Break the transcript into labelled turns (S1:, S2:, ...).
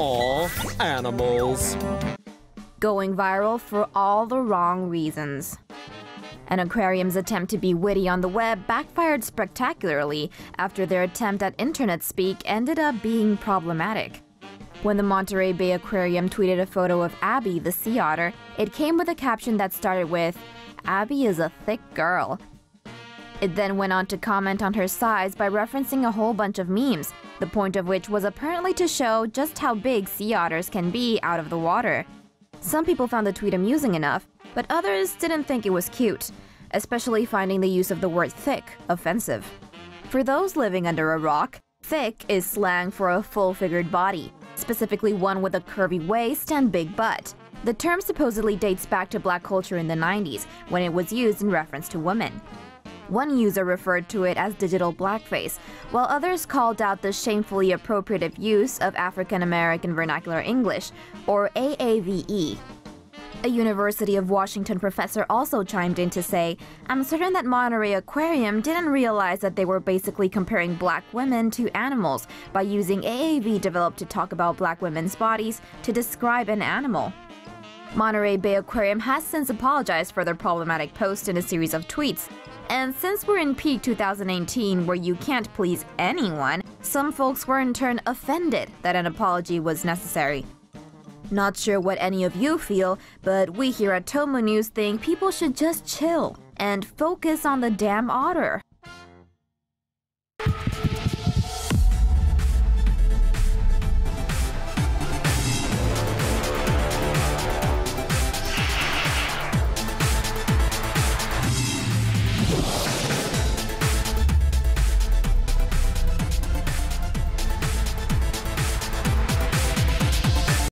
S1: Aw, animals.
S2: Going viral for all the wrong reasons. An aquarium's attempt to be witty on the web backfired spectacularly after their attempt at internet speak ended up being problematic. When the Monterey Bay Aquarium tweeted a photo of Abby, the sea otter, it came with a caption that started with, "Abby is a thick girl." It then went on to comment on her size by referencing a whole bunch of memes, the point of which was apparently to show just how big sea otters can be out of the water. Some people found the tweet amusing enough, but others didn't think it was cute, especially finding the use of the word thick offensive. For those living under a rock, thick is slang for a full-figured body, specifically one with a curvy waist and big butt. The term supposedly dates back to black culture in the 90s, when it was used in reference to women. One user referred to it as digital blackface, while others called out the shamefully appropriative use of African American Vernacular English, or AAVE. A University of Washington professor also chimed in to say, "I'm certain that Monterey Aquarium didn't realize that they were basically comparing black women to animals by using AAV developed to talk about black women's bodies to describe an animal." Monterey Bay Aquarium has since apologized for their problematic post in a series of tweets. And since we're in peak 2018 where you can't please anyone, some folks were in turn offended that an apology was necessary. Not sure what any of you feel, but we here at TomoNews think people should just chill and focus on the damn otter.